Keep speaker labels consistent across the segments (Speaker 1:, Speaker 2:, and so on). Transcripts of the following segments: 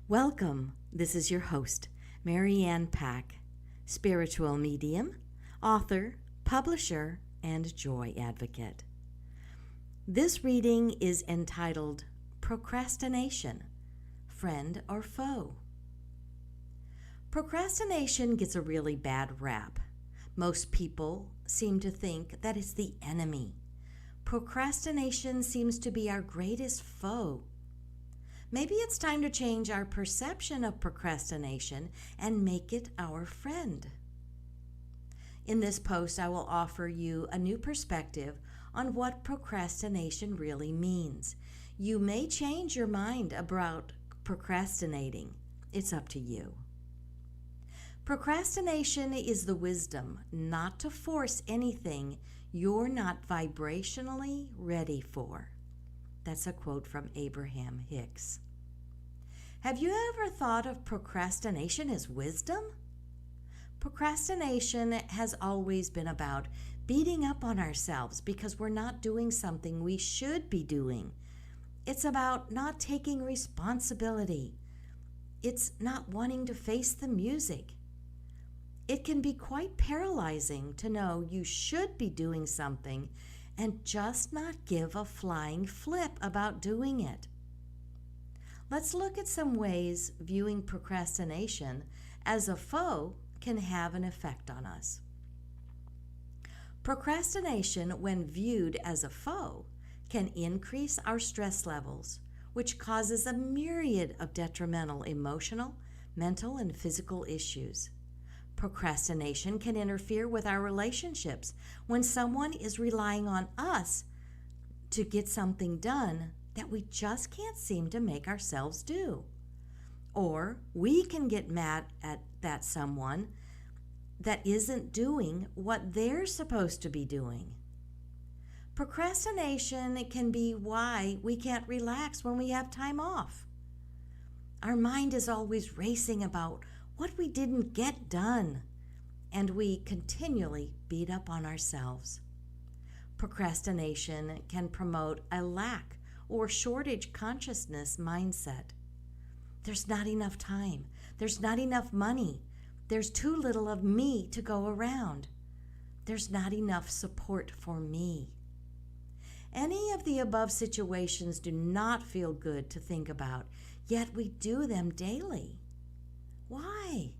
Speaker 1: Welcome. This is your host, Marianne Pack, spiritual medium, author, publisher, and joy advocate. This reading is entitled Procrastination, Friend or Foe? Procrastination gets a really bad rap. Most people seem to think that it's the enemy. Procrastination seems to be our greatest foe. Maybe it's time to change our perception of procrastination and make it our friend. In this post, I will offer you a new perspective on what procrastination really means. You may change your mind about procrastinating. It's up to you. Procrastination is the wisdom not to force anything you're not vibrationally ready for. That's a quote from Abraham Hicks. Have you ever thought of procrastination as wisdom? Procrastination has always been about beating up on ourselves because we're not doing something we should be doing. It's about not taking responsibility. It's not wanting to face the music. It can be quite paralyzing to know you should be doing something and just not give a flying flip about doing it. Let's look at some ways viewing procrastination as a foe can have an effect on us. Procrastination, when viewed as a foe, can increase our stress levels, which causes a myriad of detrimental emotional, mental, and physical issues. Procrastination can interfere with our relationships when someone is relying on us to get something done that we just can't seem to make ourselves do. Or we can get mad at that someone that isn't doing what they're supposed to be doing. Procrastination can be why we can't relax when we have time off. Our mind is always racing about what we didn't get done, and we continually beat up on ourselves. Procrastination can promote a lack or shortage consciousness mindset. There's not enough time. There's not enough money. There's too little of me to go around. There's not enough support for me. Any of the above situations do not feel good to think about, yet we do them daily. Why?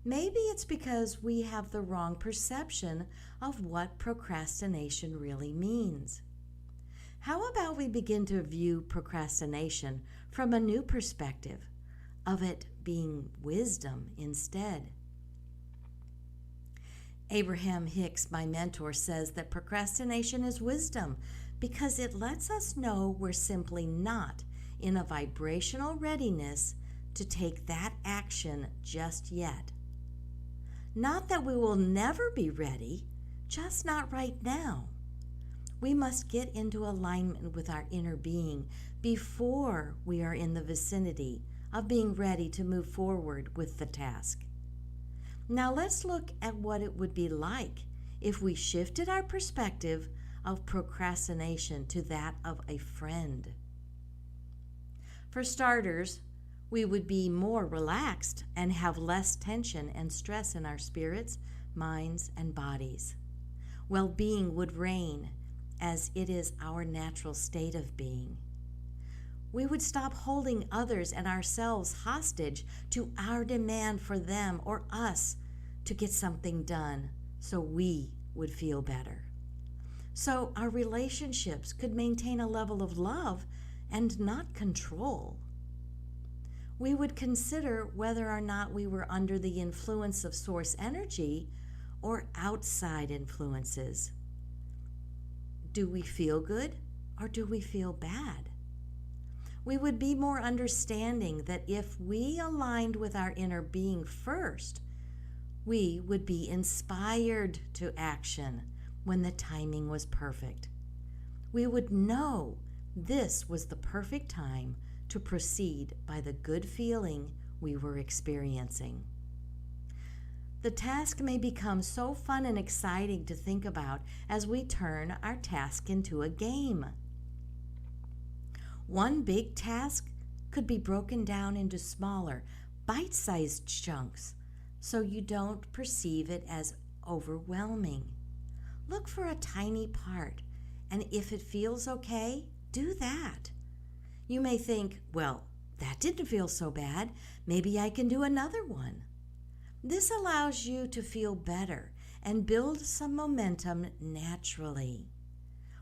Speaker 1: Maybe it's because we have the wrong perception of what procrastination really means. How about we begin to view procrastination from a new perspective, of it being wisdom instead? Abraham Hicks, my mentor, says that procrastination is wisdom because it lets us know we're simply not in a vibrational readiness to take that action just yet. Not that we will never be ready, just not right now. We must get into alignment with our inner being before we are in the vicinity of being ready to move forward with the task. Now let's look at what it would be like if we shifted our perspective of procrastination to that of a friend. For starters, we would be more relaxed and have less tension and stress in our spirits, minds, and bodies. Well-being would reign, as it is our natural state of being. We would stop holding others and ourselves hostage to our demand for them or us to get something done so we would feel better. So our relationships could maintain a level of love and not control. We would consider whether or not we were under the influence of source energy or outside influences. Do we feel good or do we feel bad? We would be more understanding that if we aligned with our inner being first, we would be inspired to action when the timing was perfect. We would know this was the perfect time to proceed by the good feeling we were experiencing. The task may become so fun and exciting to think about as we turn our task into a game. One big task could be broken down into smaller, bite-sized chunks so you don't perceive it as overwhelming. Look for a tiny part, and if it feels okay, do that. You may think, well, that didn't feel so bad. Maybe I can do another one. This allows you to feel better and build some momentum naturally.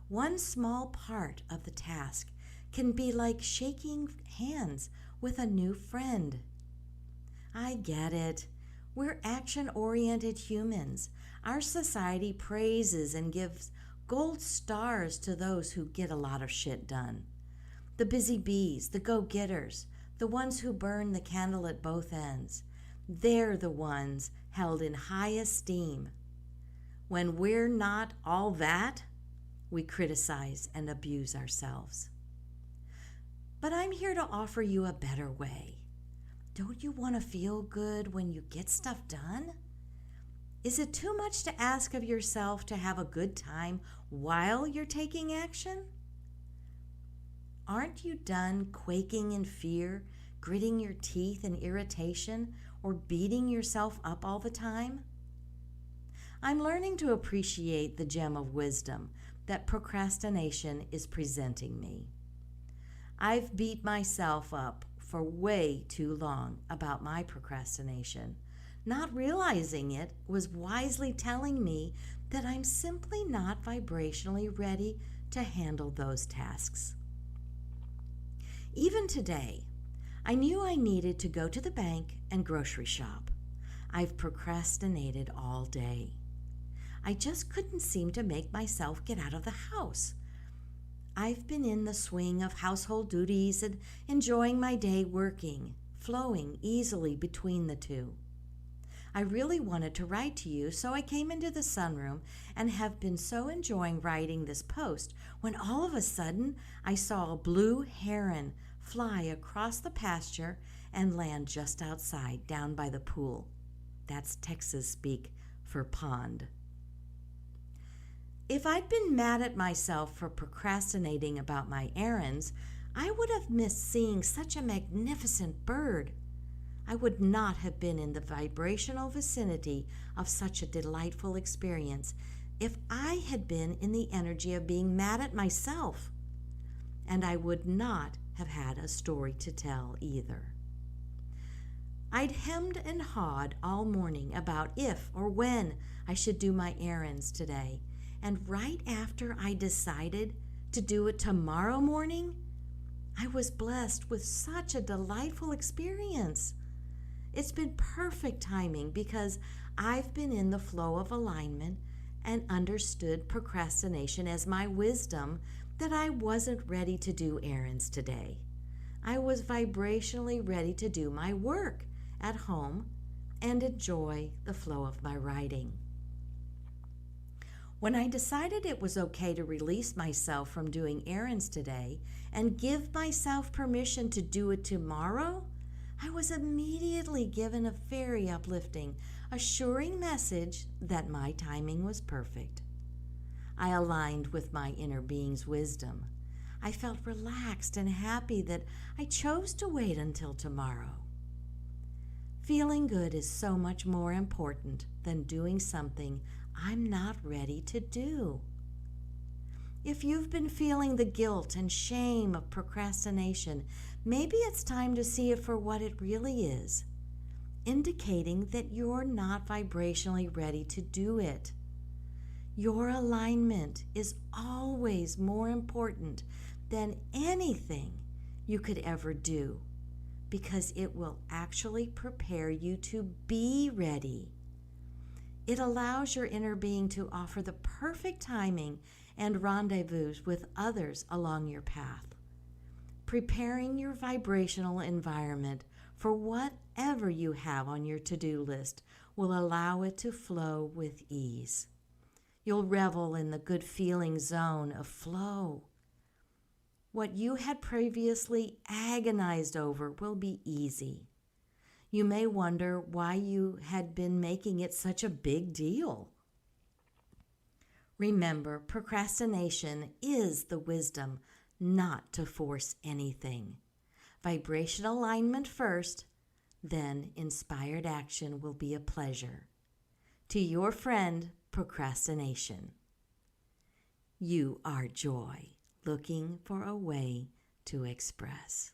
Speaker 1: One small part of the task can be like shaking hands with a new friend. I get it. We're action-oriented humans. Our society praises and gives gold stars to those who get a lot of shit done. The busy bees, the go-getters, the ones who burn the candle at both ends. They're the ones held in high esteem. When we're not all that, we criticize and abuse ourselves. But I'm here to offer you a better way. Don't you want to feel good when you get stuff done? Is it too much to ask of yourself to have a good time while you're taking action? Aren't you done quaking in fear, gritting your teeth in irritation, or beating yourself up all the time? I'm learning to appreciate the gem of wisdom that procrastination is presenting me. I've beat myself up for way too long about my procrastination. Not realizing it was wisely telling me that I'm simply not vibrationally ready to handle those tasks. Even today, I knew I needed to go to the bank and grocery shop. I've procrastinated all day. I just couldn't seem to make myself get out of the house. I've been in the swing of household duties and enjoying my day working, flowing easily between the two. I really wanted to write to you, so I came into the sunroom and have been so enjoying writing this post when all of a sudden I saw a blue heron fly across the pasture and land just outside down by the pool. That's Texas speak for pond. If I'd been mad at myself for procrastinating about my errands, I would have missed seeing such a magnificent bird. I would not have been in the vibrational vicinity of such a delightful experience if I had been in the energy of being mad at myself. And I would not have had a story to tell either. I'd hemmed and hawed all morning about if or when I should do my errands today, and right after I decided to do it tomorrow morning, I was blessed with such a delightful experience. It's been perfect timing because I've been in the flow of alignment and understood procrastination as my wisdom that I wasn't ready to do errands today. I was vibrationally ready to do my work at home and enjoy the flow of my writing. When I decided it was okay to release myself from doing errands today and give myself permission to do it tomorrow, I was immediately given a very uplifting, assuring message that my timing was perfect. I aligned with my inner being's wisdom. I felt relaxed and happy that I chose to wait until tomorrow. Feeling good is so much more important than doing something I'm not ready to do. If you've been feeling the guilt and shame of procrastination, maybe it's time to see it for what it really is, indicating that you're not vibrationally ready to do it. Your alignment is always more important than anything you could ever do, because it will actually prepare you to be ready. It allows your inner being to offer the perfect timing and rendezvous with others along your path, preparing your vibrational environment for whatever you have on your to-do list will allow it to flow with ease. You'll revel in the good feeling zone of flow. What you had previously agonized over will be easy. You may wonder why you had been making it such a big deal. Remember, procrastination is the wisdom not to force anything. Vibration alignment first, then inspired action will be a pleasure. To your friend, Procrastination. You are joy, looking for a way to express.